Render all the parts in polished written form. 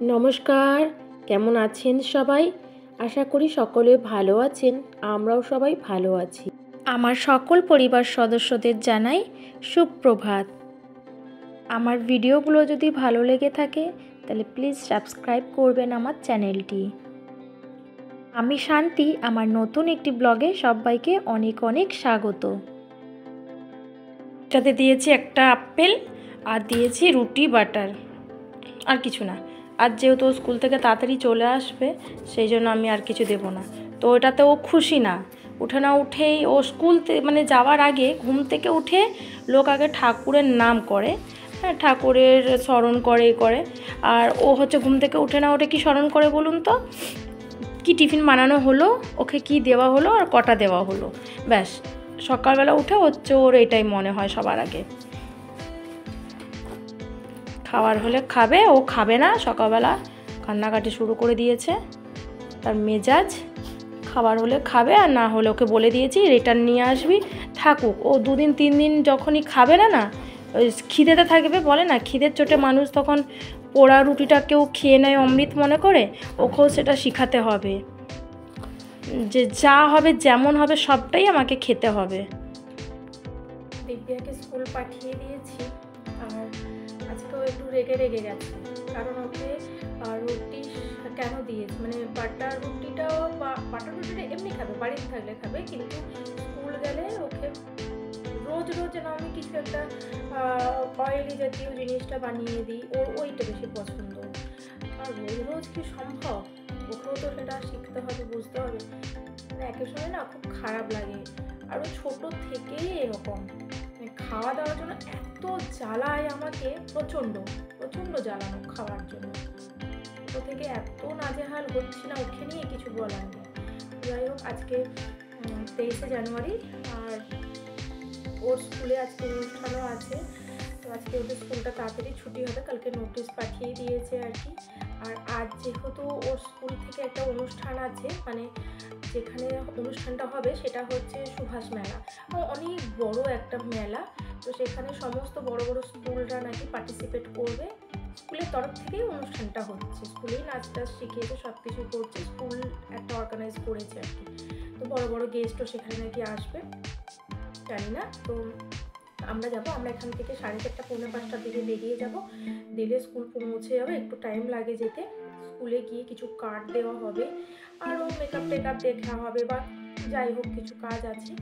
নমস্কার, কেমন আছেন সবাই? আশা করি সকলে ভালো আছেন। আমরাও সবাই ভালো আছি। আমার সকল পরিবার সদস্যদের জানাই সুপ্রভাত। আমার ভিডিওগুলো যদি ভালো লেগে থাকে তাহলে প্লিজ সাবস্ক্রাইব করবেন আমার চ্যানেলটি। আমি শান্তি, আমার নতুন একটি ব্লগে সবাইকে অনেক অনেক স্বাগত। এটাতে দিয়েছি একটা আপেল আর দিয়েছি রুটি বাটার, আর কিছু না। আর যেহেতু স্কুল থেকে তাড়াতাড়ি চলে আসবে সেই জন্য আমি আর কিছু দেবো না। তো ওটাতে ও খুশি না, উঠে না উঠেই ও স্কুল মানে যাওয়ার আগে ঘুম থেকে উঠে লোক আগে ঠাকুরের নাম করে, হ্যাঁ, ঠাকুরের স্মরণ করে আর ও হচ্ছে ঘুম থেকে উঠে না উঠে কি স্মরণ করে বলুন তো? কি টিফিন বানানো হলো, ওকে কি দেওয়া হলো আর কটা দেওয়া হলো, ব্যাস। সকালবেলা উঠে হচ্ছে ওর এটাই মনে হয় সবার আগে। খাওয়ার হলে খাবে, ও খাবে না। সকালবেলা কান্নাকাটি শুরু করে দিয়েছে, তার মেজাজ। খাবার হলে খাবে, আর না হলে ওকে বলে দিয়েছি রিটার্ন নিয়ে আসবি, থাকুক। ও 2 দিন 3 দিন যখনই খাবে না না, ওই খিদেতে থাকবে, বলে না খিদের চোটে মানুষ তখন পোড়া রুটিটা কেউ খেয়ে নেয় অমৃত মনে করে, ওকেও সেটা শিখাতে হবে যে যা হবে যেমন হবে সবটাই আমাকে খেতে হবে। দিব্যাকে স্কুল পাঠিয়ে দিয়েছি, আর আজকেও একটু রেগে গেছে, কারণ ওকে রুটি কেন দিয়েছি, মানে বাটার রুটিটা এমনি খাবে, বাড়িতে থাকলে খাবে, কিন্তু স্কুল গেলে ওকে রোজ না আমি কিছু একটা অয়েলি জাতীয় জিনিসটা বানিয়ে দিই, ওর ওইটা বেশি পছন্দ। আর রোজ কি সম্ভব? ওকেও তো সেটা শিখতে হবে, বুঝতে হবে। মানে একের সময় না খুব খারাপ লাগে। আরও ছোট থেকেই এরকম, খাওয়া দাওয়ার জন্য এত জ্বালায় আমাকে, প্রচণ্ড জ্বালানো খাওয়ার জন্য। ছোটো থেকে এত নাজেহাল হচ্ছি না, ওকে নিয়ে কিছু বলার নেই। যাই হোক, আজকে 23শে জানুয়ারি, আর ওর স্কুলে আজকে অনুষ্ঠানও আছে। তো আজকে ওদের স্কুলটা তাড়াতাড়ি ছুটি হবে, কালকে নোটিশ পাঠিয়ে দিয়েছে আর কি। আর আজ যেহেতু ওর স্কুল থেকে একটা অনুষ্ঠান আছে, মানে যেখানে অনুষ্ঠানটা হবে সেটা হচ্ছে সুভাষ মেলা, অনেক বড় একটা মেলা। তো সেখানে সমস্ত বড় বড় স্কুলরা নাকি পার্টিসিপেট করবে। স্কুলের তরফ থেকেই অনুষ্ঠানটা হচ্ছে, স্কুলেই নাচ টাচ শিখিয়েছে, সব কিছু করছে, স্কুল একটা অর্গানাইজ করেছে আর কি। তো বড় বড় গেস্টও সেখানে নাকি আসবে, জানি না। তো আমরা যাব, আমরা এখান থেকে 4:30 পৌনে 5টার দিকে বেরিয়ে যাব, দিলে স্কুল পৌঁছে যাবে। একটু টাইম লাগে যেতে। স্কুলে গিয়ে কিছু কার্ড দেওয়া হবে, আরও মেকআপ টেকআপ দেখা হবে, বা যাই হোক কিছু কাজ আছে।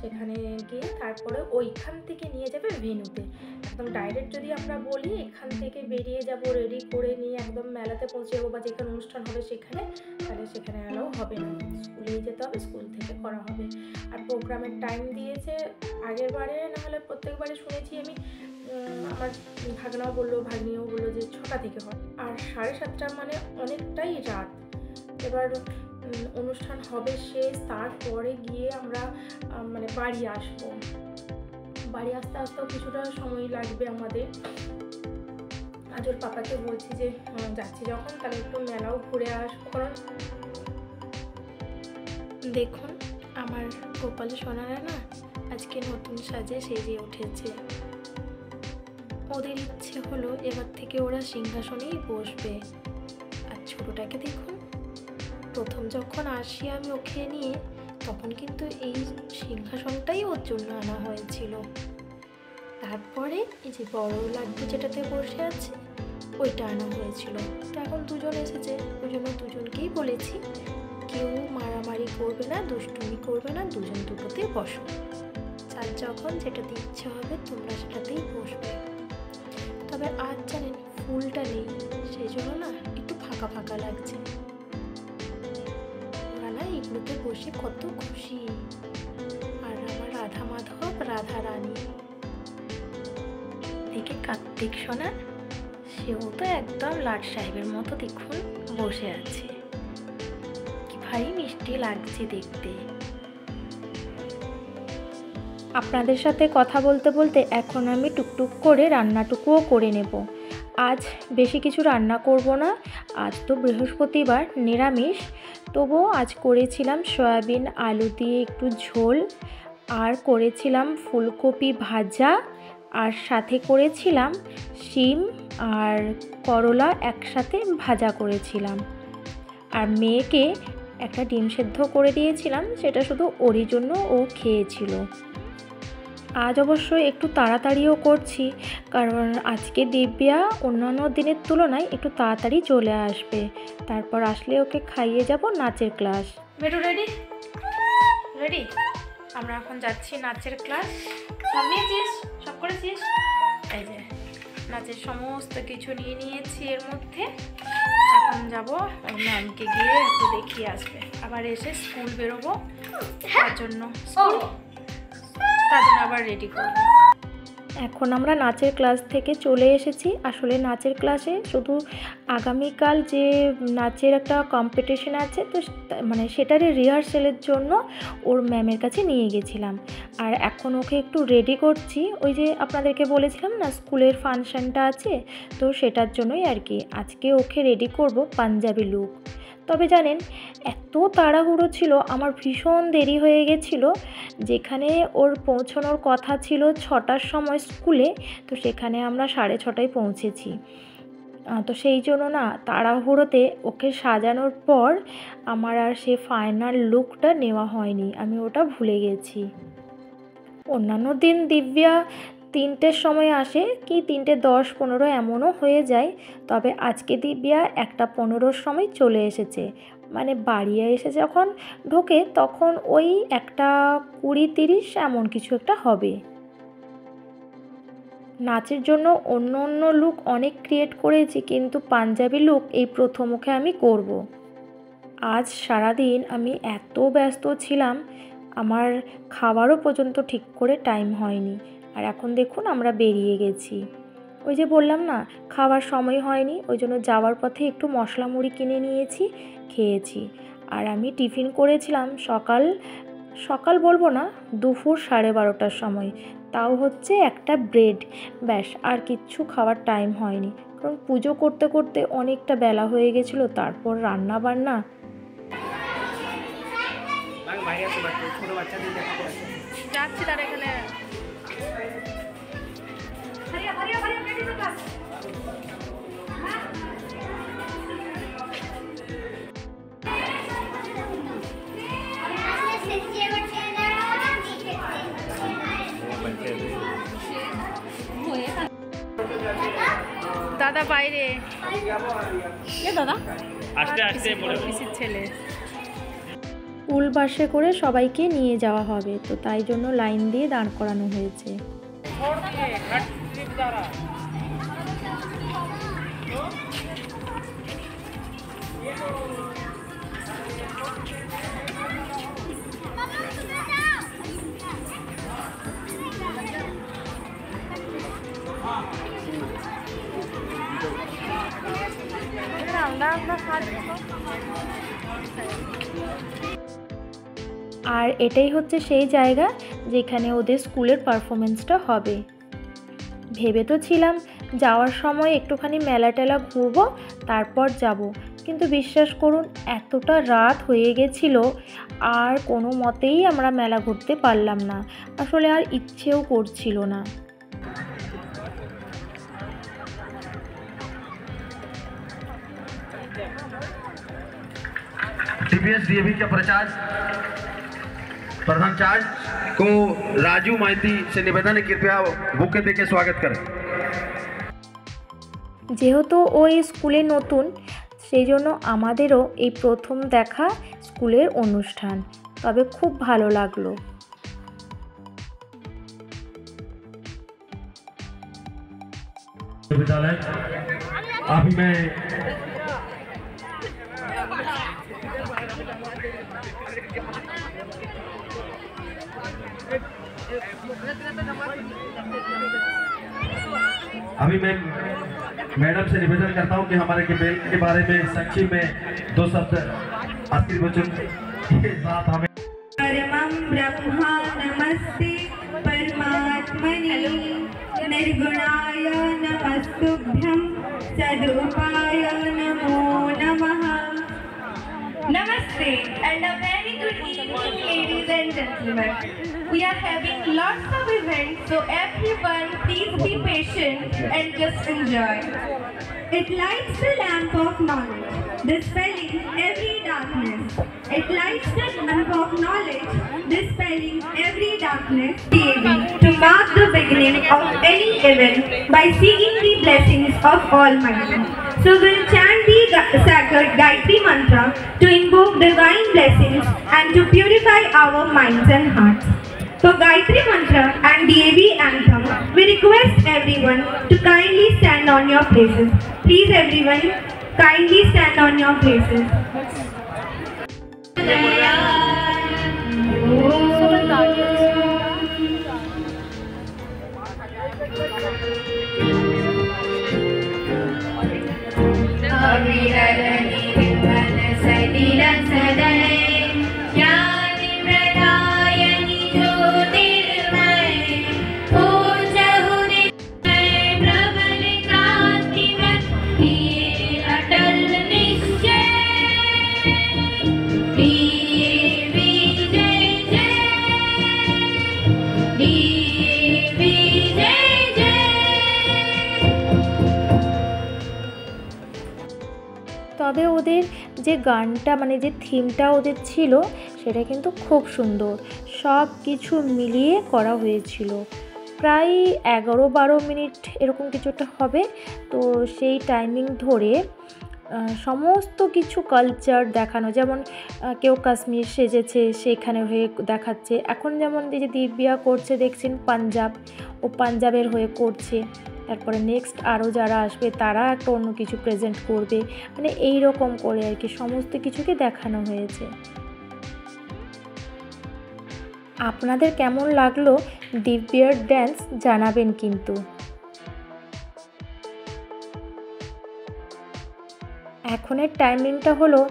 সেখানে গিয়ে তারপরে ওইখান থেকে নিয়ে যাবে ভেন্যুতে। একদম ডাইরেক্ট যদি আমরা বলি এখান থেকে বেরিয়ে যাব রেডি করে নিয়ে একদম মেলাতে পৌঁছে যাবো বা যেখানে অনুষ্ঠান হবে সেখানে, তাহলে সেখানে অ্যালাউ হবে না, স্কুলেই যেতে হবে, স্কুল থেকে করা হবে। আর প্রোগ্রামের টাইম দিয়েছে আগের বারে, নাহলে প্রত্যেকবারে শুনেছি আমি, আমার ভাগনাও বললো, ভাগ্নিও বললো যে 6টা থেকে হয়, আর 7:30 মানে অনেকটাই রাত। এবার অনুষ্ঠান হবে শেষ, তারপরে গিয়ে আমরা মানে বাড়ি আসবো। বাড়ি আসতে আসতেও কিছুটা সময় লাগবে আমাদের। আজ ওর পাপাকে বলছি যে যাচ্ছি যখন তাহলে একটু মেলাও ঘুরে আসবো, কারণ দেখুন আমার গোপাল সোনারা না আজকে নতুন সাজে সেজে উঠেছে। ওদের ইচ্ছে হলো এবার থেকে ওরা সিংহাসনেই বসবে। আর ছোটোটাকে দেখুন, প্রথম যখন আসি আমি ওকে নিয়ে, তখন কিন্তু এই সিংহাসনটাই ওর জন্য আনা হয়েছিল। তারপরে এই যে বড় লাড্ডু যেটাতে বসে আছে ওইটা আনা হয়েছিল। তো এখন দুজন এসেছে, ওই জন্য দুজনকেই বলেছি কেউ মারামারি করবে না, দুষ্টুমি করবে না, দুজন দুটোতে বসো। যার যখন যেটাতে ইচ্ছে হবে তোমরা সেটাতেই বসবে। তবে আজ জানেন ফুলটা নেই, সেই জন্য না একটু ফাঁকা ফাঁকা লাগছে। ওরা না এগুলোতে বসে কত খুশি। আর আমার রাধা মাধব, রাধা রানী থেকে কার্তিক সোনা, সেও তো একদম লাট সাহেবের মতো দেখুন বসে আছে। কি ভারী মিষ্টি লাগছে দেখতে। আপনাদের সাথে কথা বলতে বলতে এখন আমি টুকটুক করে রান্নাটুকুও করে নেব। আজ বেশি কিছু রান্না করব না, আজ তো বৃহস্পতিবার, নিরামিষ। তবুও আজ করেছিলাম সয়াবিন আলু দিয়ে একটু ঝোল, আর করেছিলাম ফুলকপি ভাজা, আর সাথে করেছিলাম শিম আর করলা একসাথে ভাজা করেছিলাম। আর মেয়েকে একটা ডিম সেদ্ধ করে দিয়েছিলাম, সেটা শুধু ওরই জন্য ও খেয়েছিল। আজ অবশ্য একটু তাড়াতাড়িও করছি, কারণ আজকে দিব্যা অন্যান্য দিনের তুলনায় একটু তাড়াতাড়ি চলে আসবে। তারপর আসলে ওকে খাইয়ে যাব নাচের ক্লাস। বেটু রেডি রেডি? আমরা এখন যাচ্ছি নাচের ক্লাস। সব নিয়েছিস? সব করেছিস? এই যে নাচের সমস্ত কিছু নিয়ে নিয়েছি এর মধ্যে। এখন যাব ওর ম্যামকে গিয়ে একটু দেখিয়ে আসবে, আবার এসে স্কুল বেরোবো, তার জন্য আবার রেডি করবো। এখন আমরা নাচের ক্লাস থেকে চলে এসেছি। আসলে নাচের ক্লাসে শুধু আগামীকাল যে নাচের একটা কম্পিটিশন আছে, তো মানে সেটারই রিহার্সেলের জন্য ওর ম্যামের কাছে নিয়ে গেছিলাম। আর এখন ওকে একটু রেডি করছি। ওই যে আপনাদেরকে বলেছিলাম না স্কুলের ফাংশানটা আছে, তো সেটার জন্যই আর কি আজকে ওকে রেডি করব পাঞ্জাবি লুক। তবে জানেন, এত তাড়াহুড়ো ছিল, আমার ভীষণ দেরি হয়ে গেছিলো। যেখানে ওর পৌঁছানোর কথা ছিল 6টার সময় স্কুলে, তো সেখানে আমরা 6:30টায় পৌঁছেছি। তো সেই জন্য না তাড়াহুড়োতে ওকে সাজানোর পর আমার আর সে ফাইনাল লুকটা নেওয়া হয়নি, আমি ওটা ভুলে গেছি। অন্যান্য দিন দিব্যা 3টের সময় আসে, কি 3:10-15 এমনও হয়ে যায়। তবে আজকে দিব্যা 1:15-র সময় চলে এসেছে। মানে বাড়ি এসে যখন ঢোকে তখন ওই 1:20-30 এমন কিছু একটা হবে। নাচের জন্য অন্য অন্য লুক অনেক ক্রিয়েট করেছি, কিন্তু পাঞ্জাবি লুক এই প্রথম ওকে আমি করব। আজ সারাদিন আমি এত ব্যস্ত ছিলাম, আমার খাবারও পর্যন্ত ঠিক করে টাইম হয়নি। আর এখন দেখুন আমরা বেরিয়ে গেছি। ওই যে বললাম না খাবার সময় হয়নি, ওই জন্য যাওয়ার পথে একটু মশলা মুড়ি কিনে নিয়েছি, খেয়েছি। আর আমি টিফিন করেছিলাম সকাল বলবো না, দুপুর 12:30টার সময়, তাও হচ্ছে একটা ব্রেড, ব্যাস। আর কিচ্ছু খাওয়ার টাইম হয়নি, কারণ পুজো করতে করতে অনেকটা বেলা হয়ে গেছিলো। তারপর রান্না বান্না। যাচ্ছি তার এখানে। দাদা বাইরে, দাদা আস্তে আস্তে পিসির ছেলে। স্কুল বাসে করে সবাইকে নিয়ে যাওয়া হবে, তো তাই জন্য লাইন দিয়ে দাঁড় করানো হয়েছে। আর এটাই হচ্ছে সেই জায়গা যেখানে ওদের স্কুলের পারফরমেন্সটা হবে। ভেবে তো ছিলাম যাওয়ার সময় একটুখানি মেলা টেলা ঘুরবো, তারপর যাব, কিন্তু বিশ্বাস করুন এতটা রাত হয়ে গেছিল, আর কোনো মতেই আমরা মেলা ঘুরতে পারলাম না। আসলে আর ইচ্ছেও করছিল না। टीपीएस डीएवी के प्रधान चार्ज को राजू माइती से निवेदन है कृपया बुके देके स्वागत करें। যেহেতু ওই স্কুলে নতুন, সেই জন্য আমাদেরও এই প্রথম দেখা স্কুলের অনুষ্ঠান, তবে খুব ভালো লাগলো। विद्यालय अभी मैं मैडम से निवेदन करता हूं कि हमारे खेल के बारे में संक्षिप्त में 2 शब्द आखिरी वचन के साथ हमें। परमं ब्रह्मा नमस्ते परमात्मने निर्गुणाय नमस्तुभ्यं सद्रूपाय नमो नमः। Namaste and a very good evening, ladies and gentlemen. we are having lots of events, so everyone please be patient and just enjoy. It lights the lamp of knowledge, dispelling every darkness. It lights the lamp of knowledge, dispelling every darkness. DAV, to mark the beginning of any event by seeking the blessings of Almighty. So we'll chant the sacred Gayatri Mantra to invoke divine blessings and to purify our minds and hearts. For Gayatri Mantra and DAV anthem, we request everyone to kindly stand on your places. Please everyone, kindly stand on your places. তবে ওদের যে গানটা মানে যে থিমটা ওদের ছিল সেটা কিন্তু খুব সুন্দর, সব কিছু মিলিয়ে করা হয়েছিল। প্রায় 11-12 মিনিট এরকম কিছু একটা হবে। তো সেই টাইমিং ধরে সমস্ত কিছু কালচার দেখানো, যেমন কেউ কাশ্মীর সেজেছে সেখানে হয়ে দেখাচ্ছে। এখন যেমন এই যে দিব্যা করছে দেখছেন পাঞ্জাব, ও পাঞ্জাবের হয়ে করছে। তারপরে নেক্সট আরও যারা আসবে তারা একটা অন্য কিছু প্রেজেন্ট করবে, মানে এই রকম করে আর কি সমস্ত কিছুকে দেখানো হয়েছে। আপনাদের কেমন লাগলো দিব্যার ড্যান্স জানাবেন কিন্তু। এখনের টাইমিংটা হলো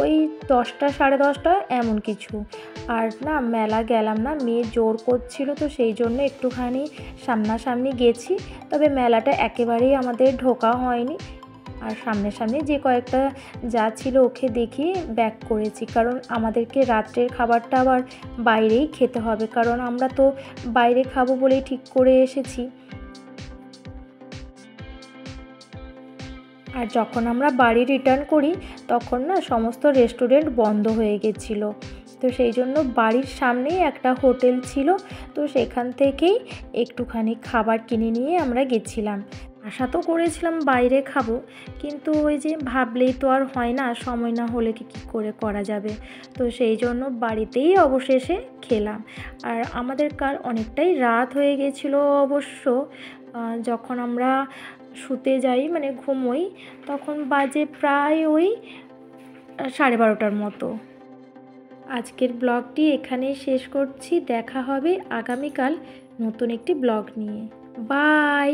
ওই 10টা 10:30 এমন কিছু। আর না মেলা গেলাম না, মেয়ে জোর করছিল, তো সেই জন্য একটুখানি সামনাসামনি গেছি। তবে মেলাটা একেবারেই আমাদের ঢোকা হয়নি। আর সামনে যে কয়েকটা যা ছিল ওকে দেখিয়ে ব্যাক করেছি, কারণ আমাদেরকে রাত্রের খাবারটা আবার বাইরেই খেতে হবে, কারণ আমরা তো বাইরে খাবো বলেই ঠিক করে এসেছি। আর যখন আমরা বাড়ি রিটার্ন করি তখন না সমস্ত রেস্টুরেন্ট বন্ধ হয়ে গেছিলো। তো সেই জন্য বাড়ির সামনেই একটা হোটেল ছিল, তো সেখান থেকেই একটুখানি খাবার কিনে নিয়ে আমরা গেছিলাম। আশা তো করেছিলাম বাইরে খাবো, কিন্তু ওই যে ভাবলেই তো আর হয় না, সময় না হলে কি করে করা যাবে। তো সেই জন্য বাড়িতেই অবশেষে খেলাম। আর আমাদের কাল অনেকটাই রাত হয়ে গেছিলো অবশ্য। যখন আমরা শুতে যাই মানে ঘুমোই তখন বাজে প্রায় ওই 12:30টার মতো। আজকের ব্লগটি এখানেই শেষ করছি। দেখা হবে আগামীকাল নতুন একটি ব্লগ নিয়ে। বাই।